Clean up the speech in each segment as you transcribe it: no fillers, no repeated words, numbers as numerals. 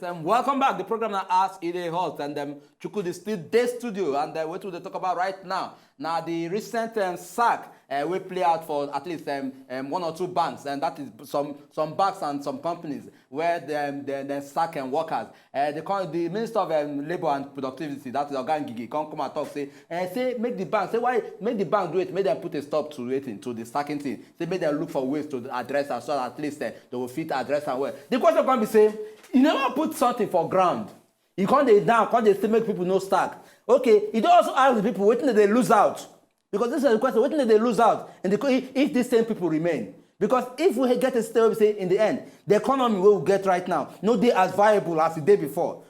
Yes, welcome back. The program that Ask Ide host and Chukwudi is still day studio and what will they talk about right now? Now the recent sack will play out for at least one or two banks, and that is some banks and some companies where they sack workers. The Minister of Labour and Productivity, that is Oga Ngige, come and talk say make the bank make the bank do it, make them put a stop to it to the sacking thing. Say make them look for ways to address as well, at least they will fit address and well. The question can be say, you never put something for ground. You can't still make people no stack. Okay, you don't also ask the people waiting that they lose out. Because this is the question, waiting that they lose out and if these same people remain. Because if we get a stable, say in the end, the economy we will get right now, no day as viable as the day before.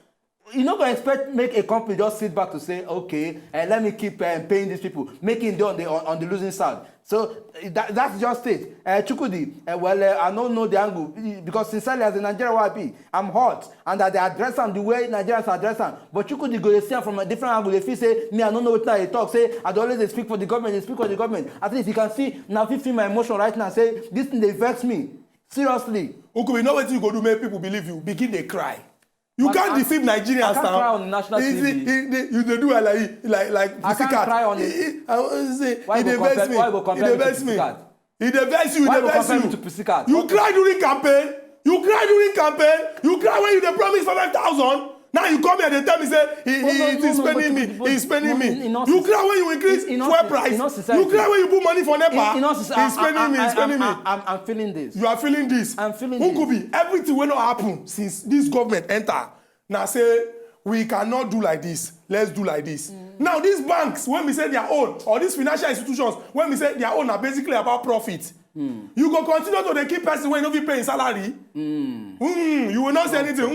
You're not going to expect make a company just sit back to say, okay, let me keep paying these people, making them on the losing side. So that's just it. Chukwudi, I don't know the angle because sincerely as a Nigerian YP, I'm hot and that they address them the way Nigerians address them. But Chukwudi go to see them from a different angle. If you say, me, I don't know what they talk. Say, I don't always speak for the government. They speak for the government. At least you can see now. If you feel my emotion right now, say this thing they vex me seriously. Okay, you know what you go do make people believe you. Begin they cry. You can't deceive Nigerians now. I can't cry on the national TV. You do it like I can't cry on it. Why you go compare me to Pussycat? He vex you. Why you compare me to Pussycat? You cry during campaign. You cry when you promise 5,000. Now you come here and tell me say he's spending me. He's spending me. You cry when you increase fuel price. You cry when you put money for NEPA. He's spending me. He's spending me. I'm feeling this. You are feeling this. I'm feeling this. Nkubi, everything will not happen since this government enter. Now say we cannot do like this. Let's do like this. Now these banks, when we say their own, or these financial institutions, when we say their own, are basically about profit. You go continue to the keep person when you don't be paying salary. You will not say anything.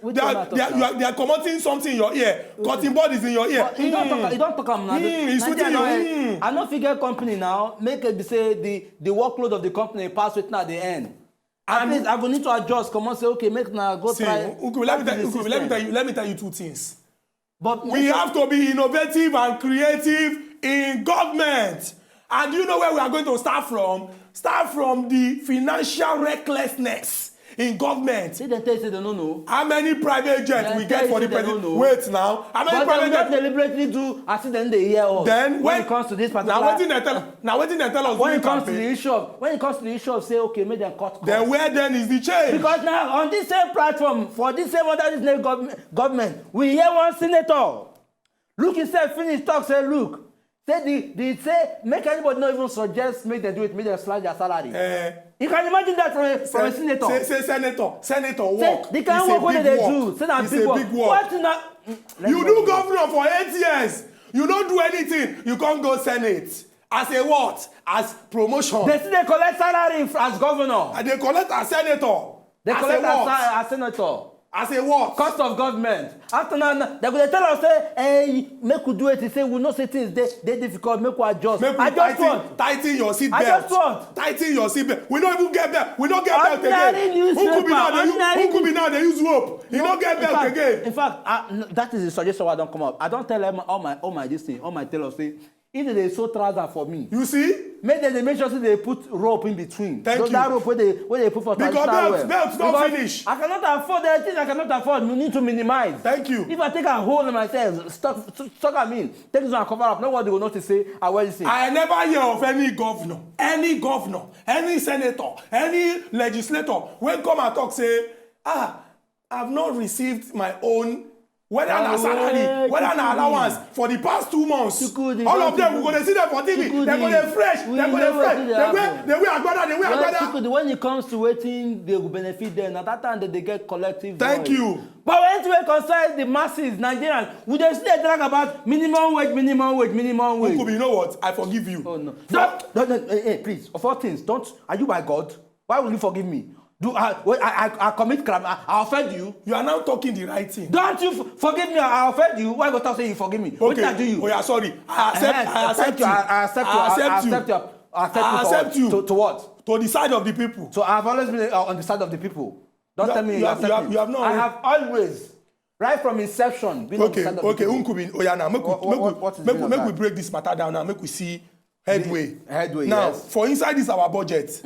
They are commenting something in your ear. Cutting bodies in your ear. You don't talk now. I don't figure company now make it say the workload of the company pass with now at the end. At least I go need to adjust. Come on, say okay, make now go try. Let me tell you two things. But we have to be innovative and creative in government. And do you know where we are going to start from? Start from the financial recklessness in government. See, they tell you they don't know. How many private jets we get for the president? Wait now. How many private jets? But they deliberately do as then they hear us. Then when it comes to this particular. Now what did they tell us? When it comes to the issue of say okay, make them cut costs. Then where then is the change? Because now on this same platform for this same government, we hear one senator. Look, he said finish talk. Say look. They say make anybody not even suggest make them do it, make them slash their salary. You can imagine that from a senator. Say senator work. They can't work what they do. Say that big work. What you do governor for 8 years. You don't do anything. You can't go senate. As a what? As promotion. They say they collect salary as governor. And they collect as senator. They collect as senator. As a what? Cost of government. After now, they're going to tell us, say, hey, make we do it. They say, we know say things, they difficult, make we adjust. I just want. Tighten your seat belt. I just want. Tighten your seat belt. We don't even get belt. We don't get belt again. Who could be now? They use rope. You don't get belt again. In fact, that is the suggestion why I don't come up. I don't tell them all my this thing, all my tailors say, if they sew trouser for me. You see? Make sure they put rope in between. Thank you. That rope where they put for because belts don't finish. I cannot afford the things I cannot afford. You need to minimize. Thank you. If I take a hole in myself, stuck at me, take this one and cover up. Nobody will notice say, I will say. I never hear of any governor, any senator, any legislator when come and talk say, I've not received my own. Whether an salary, whether an allowance for the past 2 months, all of them, we're going to see them for TV. They're going to fresh. They're going to fresh. They will agbada. When it comes to waiting, they will benefit them. At that time, they get collective. Thank you. But when it concerns the masses, Nigerians, we just still talk about minimum wage. Nkubi, you know what? I forgive you. Oh no. Hey, please. Of all things, don't. Are you my God? Why will you forgive me? I commit crime. I offend you. You are now talking the right thing. Don't you forgive me? I offend you. Why go talk say you forgive me? Okay. What did I do you? Oh yeah, sorry. I accept you. To what? To the side of the people. So I've always been on the side of the people. Don't tell me you have not. I have always, right from inception, been on the side of the people. Nkubi, oh yeah, now make we break this matter down now. Make we see headway. Now, yes. For inside this our budget.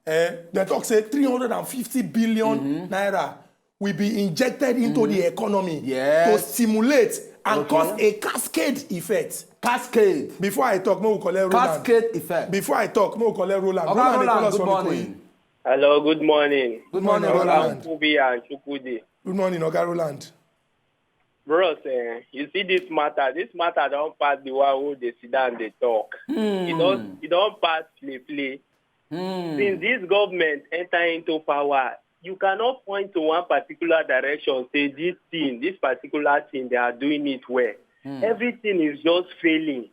They talk say 350 billion naira. will be injected into the economy Yes. to stimulate and Okay. cause a cascade effect. Cascade. Before I talk, may we collect Roland. Cascade effect. Before I talk, may we collect Roland. Okay, Roland, they call Roland, us good from Ikoyi. morning. Hello, good morning. Good morning, morning, Roland. Kubi and Chukwudi. Good morning, Oga Roland. Bros, you see this matter don't pass the one who they sit down and they talk. It don't pass play. Since this government enter into power, you cannot point to one particular direction, say this particular thing, they are doing it well. Everything is just failing.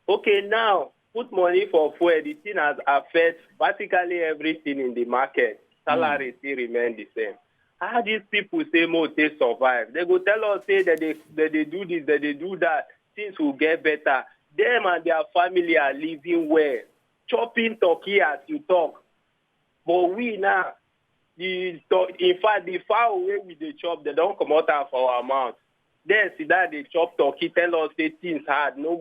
Okay, now, put money for fuel. The thing has affected practically everything in the market. Salary still remain the same. How these people say more they survive? They go tell us say that they do this, that they do that. Things will get better. Them and their family are living well. Chopping turkey as you talk. But we now, in fact, the far away with the chop, they don't come out for our mouth. Then see that they chop turkey, tell us say things hard, no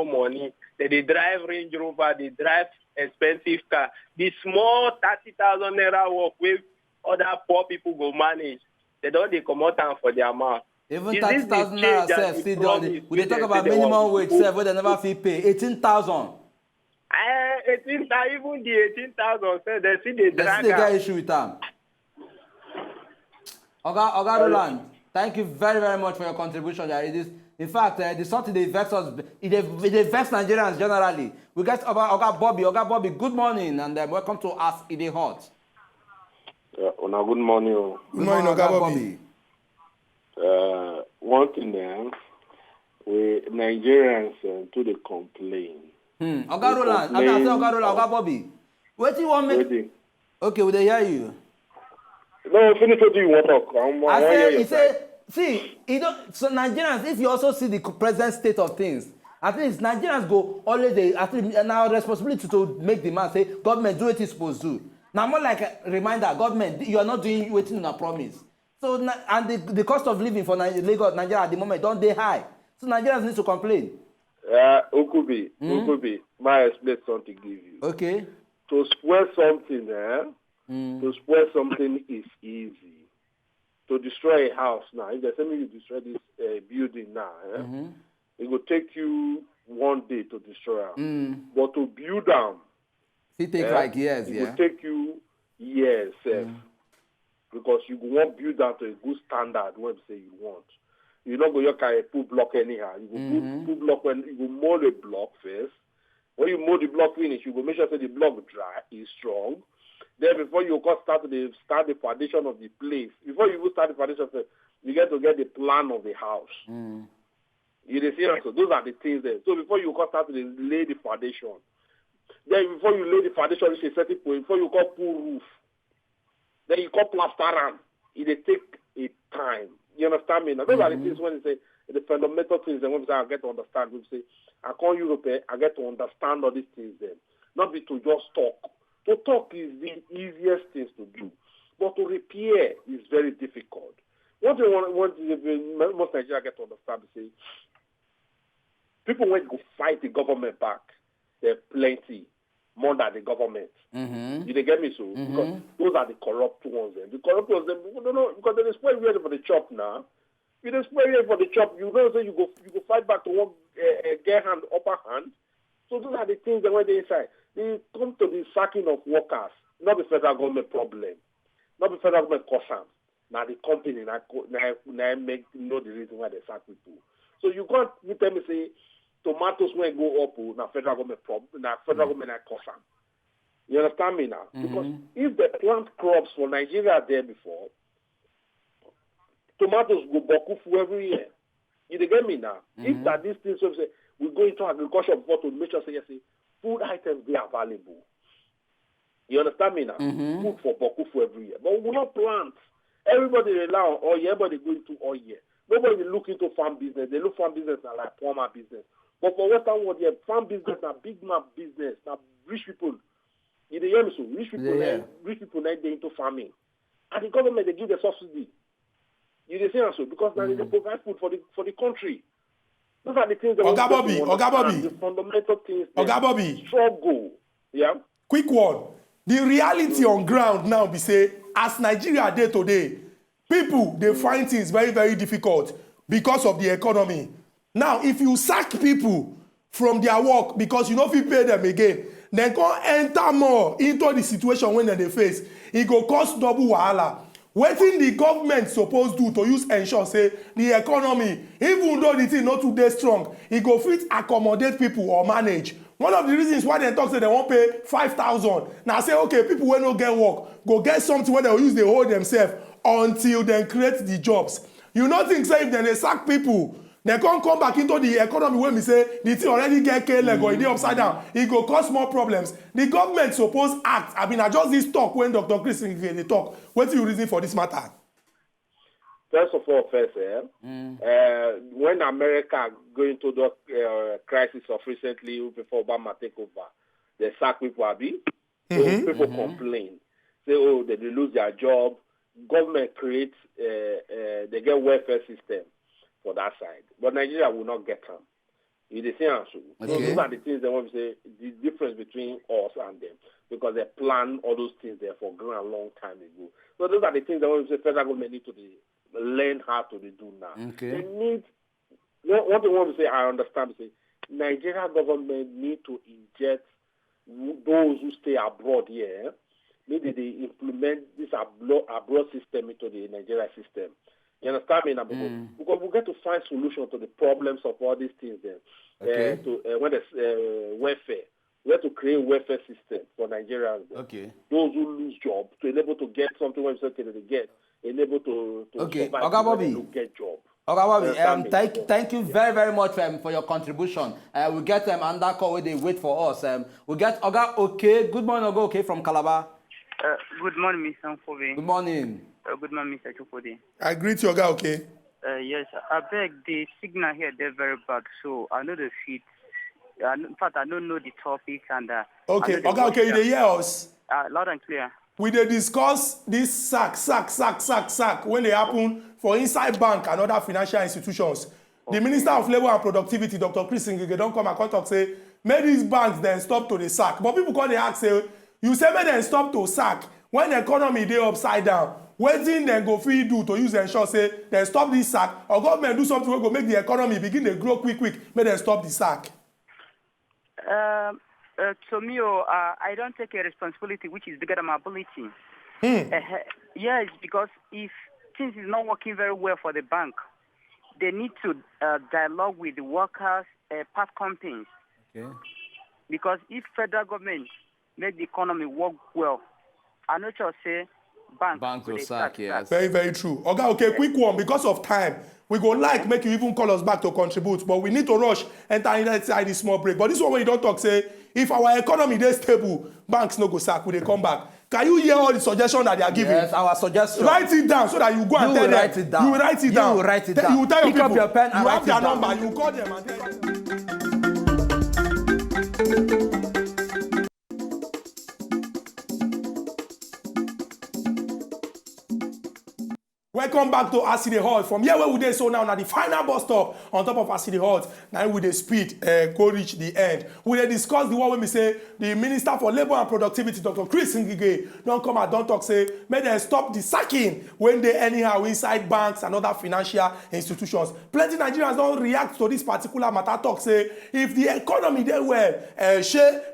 money. They drive Range Rover, they drive expensive car. The small 30,000 naira work with other poor people go manage. They come out for their mouth. Even Is this the 30,000 change naira that self you still promised done. We when talk they about say they minimum want wage to self, where they never feel pay 18,000. 18,000, even the 18,000, say they see the They drag still get out. issue with them. Oga Roland, thank you very, very much for your contribution. There. It is, in fact, the something they vex us, it vex Nigerians generally. We get Oga Bobby. Oga Bobby, good morning, and welcome to Ask Ide Hot. Good morning. Good morning, Oga Bobby. One thing, we Nigerians to the complain. Oga Roland, I say Oga Roland, Oga Bobby. What do you want me? Waiting. Okay, we dey hear you. No, finish what you want to talk. I say, he say, see, so Nigerians, if you also see the present state of things, at least Nigerians go always, at least now responsibility to make the man say, government do what it's supposed to do. Now more like a reminder, government, you are not doing what you promise. So, and the cost of living for Lagos, Nigeria at the moment, don't they high? So Nigerians need to complain. Okubi, may I explain something to give you. Okay. To spoil something, to spoil something is easy. To destroy a house now, if there's something you destroy this building now, it will take you one day to destroy it. But to build them, It takes like years, it yeah. will take you years, because you want to build that to a good standard when you say you want. You're not going to put block anyhow. You will put block when you will mold the block first. When you mold the block finish, you will make sure that the block dry is strong. Then before you start the foundation of the place, before you even start the foundation, you get to get the plan of the house. You see, so those are the things there. So before you start to lay the foundation, then before you lay the foundation, it's a certain point. Before you pull roof, then you plaster. It take a time. You understand me? Now those are the things when they say the fundamental things. And when we say I get to understand, we say I call Europe. I get to understand all these things. Then not be to just talk. To talk is the easiest things to do, but to repair is very difficult. What they want most Nigerians get to understand is say people when go fight the government back, there are plenty more than the government. You they get me so? Because those are the corrupt ones. The corrupt ones, don't know because they spoil ready for the chop now. If they spoil ready for the chop, you know say you go fight back to one get hand upper hand. So those are the things that when they inside. They come to the sacking of workers, not the federal government problem, not the federal government cause them. Now the company now make know the reason why they sack people. So you can't tell me say tomatoes when go up, now federal government problem, now federal government cause them. You understand me now? Because if they plant crops for Nigeria there before, tomatoes go bokufu every year. You get me now? If that these things so say we go into agriculture before to make sure say yes, food items they are valuable. You understand me now? Food for bokufu every year. But we will not plant. Everybody rely on oil, everybody go into oil. Nobody look into farm business. They look farm business now like poor man business. But for Western world, yeah, farm business now big man business. Now rich people. You hear me so? Rich people now they into farming. And the government they give the subsidy. You see so because now they provide food for the country. Those are the things that Oga Bobby. The fundamental things. Oga Bobby. Struggle. Yeah. Quick one. The reality on ground now be say, as Nigeria day today, people they find things very very difficult because of the economy. Now if you sack people from their work because you no fit pay them again, dem come enter more into the situation wey dem dey face, e go cause double wahala. Wetin the government suppose do to use ensure say the economy, even though the thing no too dey strong, e go fit accommodate people or manage. One of the reasons why dem talk say dem wan pay 5,000 na say okay, people wey no get work go get something wey dem go use dey hold themselves until dem create the jobs. You no think say if dem dey sack people, dem come back into the economy wey be say the thing already get k-leg or e dey upside down, e go cause more problems. The government suppose act. I mean, na just this talk when Dr. Chris Ngige dey talk. Wetin you reason for this matter? First of all, when America going to the crisis of recently before Obama take over, they sack people, so people complain. Say, oh, they lose their job. Government creates, they get welfare system for that side. But Nigeria will not get them. It's the same answer. So those are the things they want to say, the difference between us and them. Because they plan all those things there for a long time ago. So those are the things they want to say federal government need to learn how to do now. They need, what they want to say, I understand, say, Nigeria government need to inject those who stay abroad here. Maybe they implement this abroad system into the Nigeria system. You understand me now? Because we get to find solutions to the problems of all these things then. When there's welfare, we have to create a welfare system for Nigerians. Those who lose jobs to enable to get something when they get, enable to survive to get job. Okay, Bobby, thank you very, very much for your contribution. We get another call where they wait for us. We get Oga Okay. Good morning, Oga Okay from Calabar. Good morning, Mr. Mfove. Good morning. Good morning, Mr. Chukode. I greet you, Oga Okay. Yes, I beg the signal here, they're very bad, so I know the feet. In fact, I don't know the topics and... okay, Oga Okay, you dey hear us? Loud and clear. We dey discuss this sack when they happen for inside bank and other financial institutions. The Minister of Labour and Productivity, Dr. Chris Ngige, don't come and talk say, make these banks then stop to the sack. But people call the ask say, you say make them stop to sack when the economy dey upside down. Wetin dem go fit do to use ensure say dem stop this sack, or government do something wey go make the economy begin dey grow quick, make dem stop the sack? To me, I don't take a responsibility which is bigger than my ability. Yes, because if things is not working very well for the bank, they need to dialogue with the workers, part companies. Because if federal government make the economy work well, I not just say bank will sack. Yes. Very, very true. Okay, okay, quick one. Because of time, we go make you even call us back to contribute, but we need to rush enter inside this small break. But this one when you don't talk, say, if our economy is stable, banks no go sack, we they come back. Can you hear all the suggestions that they are giving? Yes, our suggestion. Write it down so that you go and tell them. Write it down. You will write it down. You will write it down. You will tell your Pick people. up your pen and you write have their it down. number. You call them and tell them. Welcome back to Aside Hall. From here where we dey so now the final bus stop on top of Aside Hall. Now we dey speed go reach the end. We dey discuss the one when we say the Minister for Labour and Productivity, Dr. Chris Ngige, don't come and don't talk say make them stop the sacking when they anyhow inside banks and other financial institutions. Plenty Nigerians don't react to this particular matter. Talk say if the economy dey well,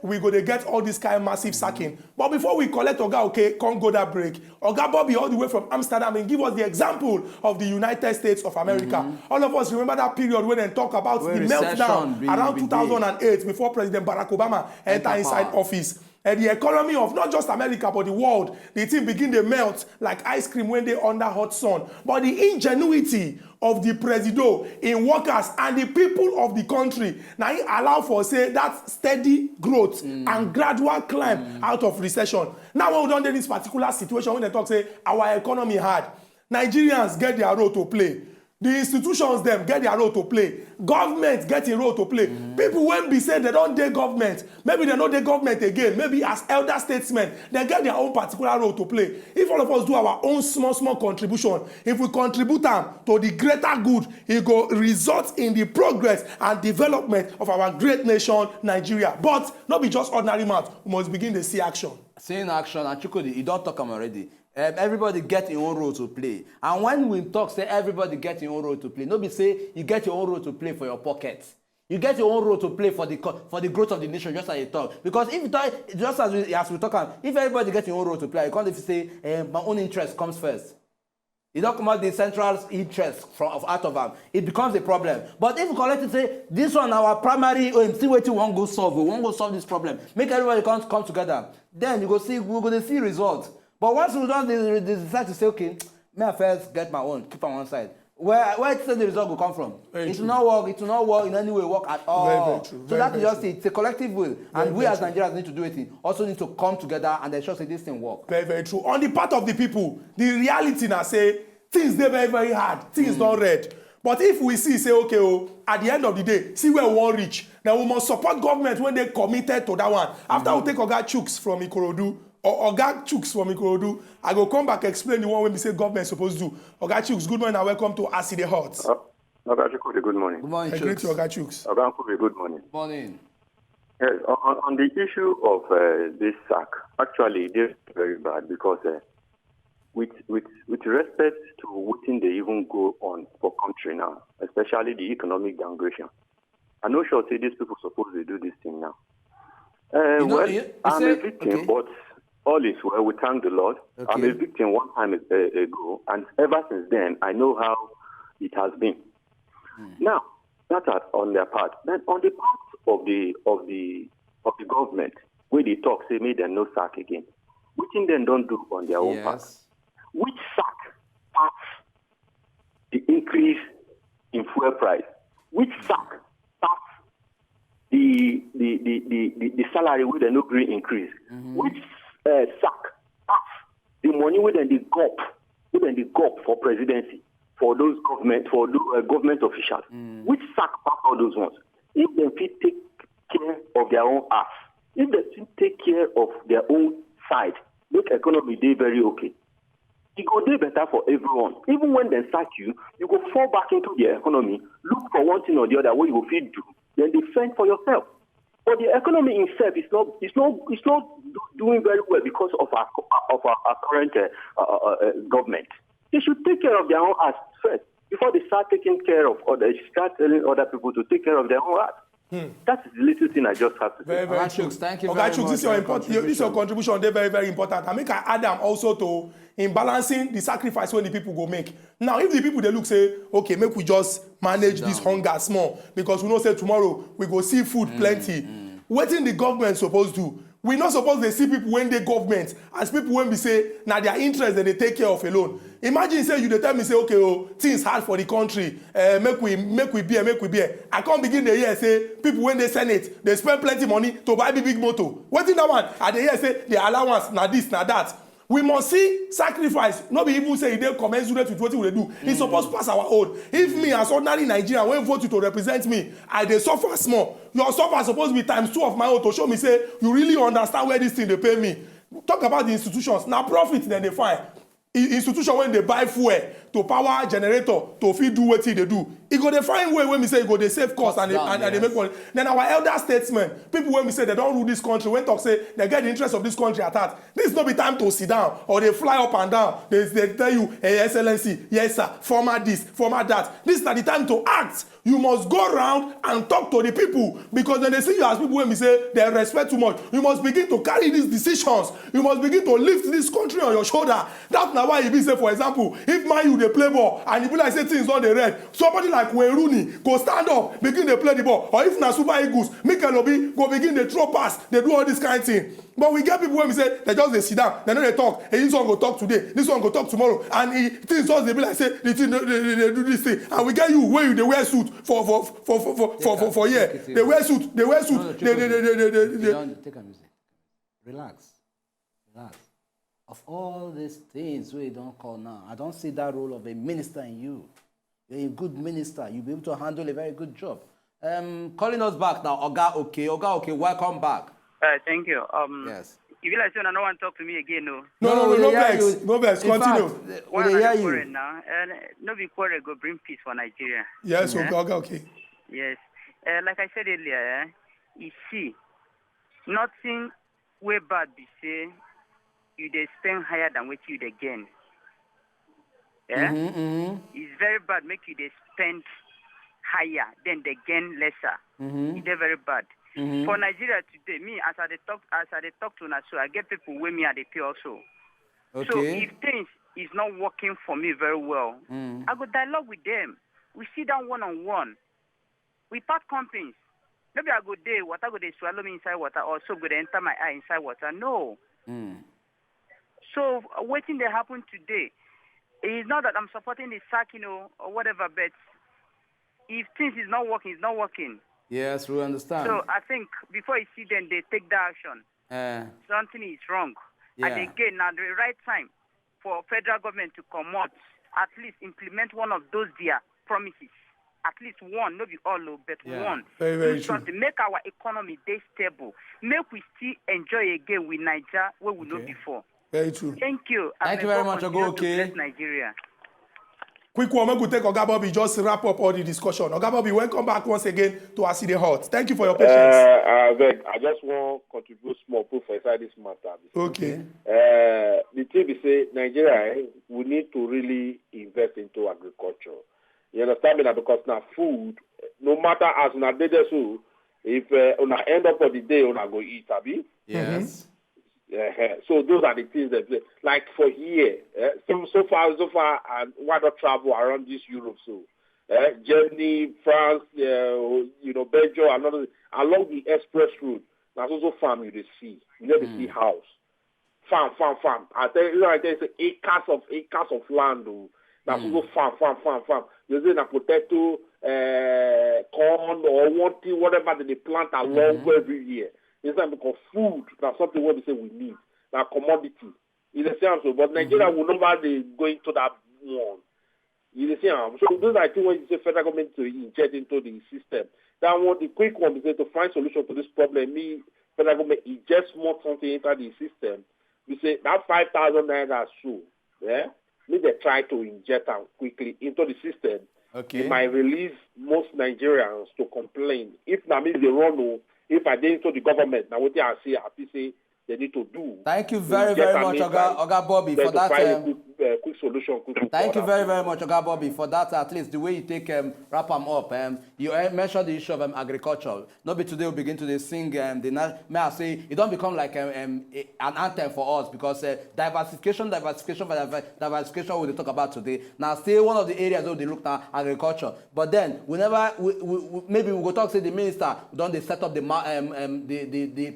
we go to get all this kind of massive sacking. But before we collect Oga Okay, come go that break. Oga Bobby all the way from Amsterdam and give us the example of the United States of America. All of us remember that period when they talk about the meltdown around 2008 before President Barack Obama entered inside office. And the economy of not just America but the world, the thing begin to melt like ice cream when they under hot sun. But the ingenuity of the presido in workers and the people of the country now it allow for say that steady growth and gradual climb out of recession. Now when we don't do this particular situation when they talk say our economy hard, Nigerians get their role to play. The institutions them get their role to play. Government get a role to play. People when be say they don't dey government, maybe they know dey government again, maybe as elder statesmen, they get their own particular role to play. If all of us do our own small contribution, if we contribute them to the greater good, it go result in the progress and development of our great nation, Nigeria. But not be just ordinary mouth, we must begin to see action. seeing action, and Chukudi, you don't talk am already. Everybody get your own role to play. And when we talk, say everybody get your own role to play. No be say you get your own role to play for your pocket. You get your own role to play for the growth of the nation, just as you talk. Because if you talk, just as we talk, if everybody get your own role to play, you can't if you say my own interest comes first. You don't come out the central interest out of them. It becomes a problem. But if you collect it, say this one our primary aim, see what you want go solve. We want go solve this problem. Make everybody come together. Then you go see we go to see results. But once we don't decide to say okay, may I first get my own, keep on one side. Where it says the result will come from? It will not work. It will not work in any way. Work at all. Very true. So that is just it. It's a collective will, and we as Nigerians need to do it. Also need to come together and ensure that this thing work. Very, very true. On the part of the people, the reality now say things they very, very hard. Things don't red. But if we see, say, okay, at the end of the day, see where we want reach. Now we must support government when they committed to that one. After we take Oga Chuks from Ikorodu, or Oga Chuks from Ikorodu, I go come back explain the one when we say government supposed to do. Oga Chuks, good morning and welcome to Aside Hot. Oga Chuks, good morning. Good morning, I greet you, Oga Chuks. Oga Chuks, good morning. Morning. Yes, on the issue of this sack, actually, this is very bad because with respect to what they even go on for country now, especially the economic downgradation, I'm not sure say these people supposed to do this thing now. I'm a victim, but all is well. We thank the Lord. Okay. I'm a victim one time ago, and ever since then, I know how it has been. Now, that's on their part. Then on the part of the government, where they talk, say, make them no sack again. Which thing they don't do on their own part? Which sack pass the increase in fuel price? Which sack pass the salary with the no green increase? Which sack pass the money with the gulp for presidency for those government officials? Which sack pass all those ones? If they fit take care of their own ass, if they fit take care of their own side, make economy day very okay. It go day better for everyone. Even when they sack you, you go fall back into the economy, look for one thing or the other what you will fit do, then defend for yourself. But the economy itself is not doing very well because of our current government. They should take care of their own ass first before they start taking care of or they start telling other people to take care of their own ass. That is the little thing I just have to say. Very, very true. Thank you very much. This is your contribution. They're very, very important. I make I add them also to in balancing the sacrifice when the people go make. Now, if the people they look say, okay, make we just manage this hunger small because we know say tomorrow we go see food plenty. What in the government supposed to? We not supposed to see people when they government as people when we say now their interest that they take care of alone. Imagine say you they tell me say okay things hard for the country make we bear. I can't begin the year say people when they Senate they spend plenty money to buy big motor. What in that one? At the year say the allowance now this now that. We must see sacrifice. Not be even say they commensurate with what we do. It's supposed to pass our own. If me as ordinary Nigerian when vote you to represent me, I dey suffer small. Your suffer supposed to be times 2 of my own to show me say you really understand where this thing they pay me. Talk about the institutions. Now profit then they find. Institution when they buy fuel to power generator to feed do what they do. It go they find way when we say it go they save cost and they make money. Then our elder statesmen, people when we say they don't rule this country, when talk say they get the interest of this country at heart. This is not be time to sit down or they fly up and down. They tell you, hey, Excellency, yes sir, former this, former that. This is not the time to act. You must go around and talk to the people because when they see you as people when we say they respect too much, you must begin to carry these decisions. You must begin to lift this country on your shoulder. That's not why you be say, for example, if Man U they play ball and you be like say things on the red, somebody like Wayne Rooney go stand up, begin to play the ball. Or if na Super Eagles, Mikel Obi go begin to throw pass, they do all this kind of thing. But we get people when we say they just they sit down, they know they talk. Hey, this one go talk today, this one go talk tomorrow, and things just they be like say they do this thing. And we get you where you they wear suit for year. They wear suit. They don't take a music. Relax. Of all these things we don't call now, I don't see that role of a minister in you. You're a good minister. You'll be able to handle a very good job. Calling us back now, Oga Okay, welcome back. Thank you. Yes. If you like say, no one talk to me again, no. No vex. Continue. What are you quarrel now? No be quarrel go bring peace for Nigeria. Yes, okay. Yes. Like I said earlier, you see, nothing way bad be say you dey spend higher than what you dey gain. Yeah? It's very bad make you dey spend higher than they gain lesser. It's very bad. For Nigeria today, me as I dey talk to una, so I get people with me at the pay also. Okay. So if things is not working for me very well, I go dialogue with them. We sit down one-on-one. We part companies. Maybe I go there, water go they swallow me inside water, or soap go they enter my eye inside water. No. So waiting they happen today. It's not that I'm supporting the sack, or whatever, but if things is not working, it's not working. Yes, we understand. So I think before you see them, they take the action. Something is wrong. Yeah. And again, now the right time for federal government to come out, at least implement one of those their promises. At least one, not be all, but one. Very, very do true. something. Make our economy stay stable. Make we still enjoy again with Nigeria where we know before. Very true. Thank you. Thank you very much, Ogo. Okay. Nigeria. Quick one, make we take Oga Bobby just wrap up all the discussion. Oga Bobby, welcome back once again to Aside Hot. Thank you for your patience. I just want to contribute small proof inside this matter. Okay. The thing is, say Nigeria, we need to really invest into agriculture. You understand me now? Because now food, no matter as una dey there, so if una end up of the day, una go eat, abi? Yes. So those are the things that, like for here, so far, and why not travel around this Europe? So Germany, France, Belgium, another along the express route. That's also farm you see. You never see house. Farm. I tell you, it's acres of land. That's also farm. You see, a potato, corn, or one thing, whatever they plant along every year. It's not because food, that's something where we say we need. Now commodity. You understand? So, but Nigeria will never go into that one. You understand? So those are things when you say federal government to inject into the system. That one, the quick one is to find solution to this problem. Federal government inject more something into the system. We say that 5,000 naira so, they try to inject them quickly into the system. Okay. It might release most Nigerians to complain. If that means they run, if I didn't to the government, now what I say they need to do. Thank you very much, Oga Bobby, for that. Quick solution. Thank you very much, Oga Bobby, for that. At least the way you take wrap them up. You mentioned the issue of agriculture. Not be today we begin to sing. May I say it don't become like an anthem for us because diversification. We talk about today. Now, still one of the areas where they look at agriculture. But then maybe we go talk to the minister. Don't they set up the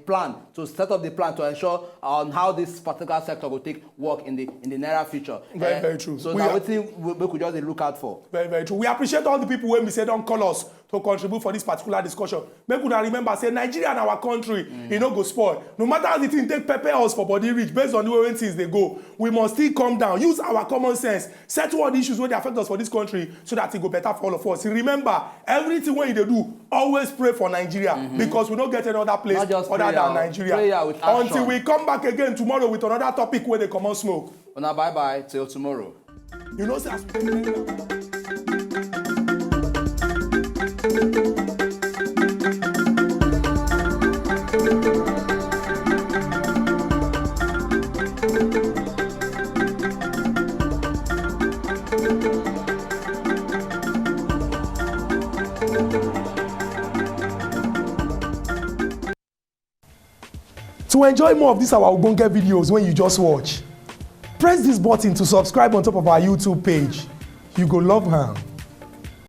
plan to set up the plan to ensure on how this particular sector will take work in the near future. Very true. So now we could just look out for. Very true. We appreciate all the people when we say don't call us to contribute for this particular discussion. Make una remember, say Nigeria and our country, no go spoil. No matter how the thing take prepare us for body reach, based on the way things they go, we must still come down, use our common sense, settle all the issues where they affect us for this country so that it go better for all of us. Remember, everything when they do, always pray for Nigeria because we don't get another place other than Nigeria. Until we come back again tomorrow with another topic where they come on smoke. Now bye till tomorrow. You know, say to enjoy more of these our Ogbonge videos when you just watch, press this button to subscribe on top of our YouTube page. You go love her.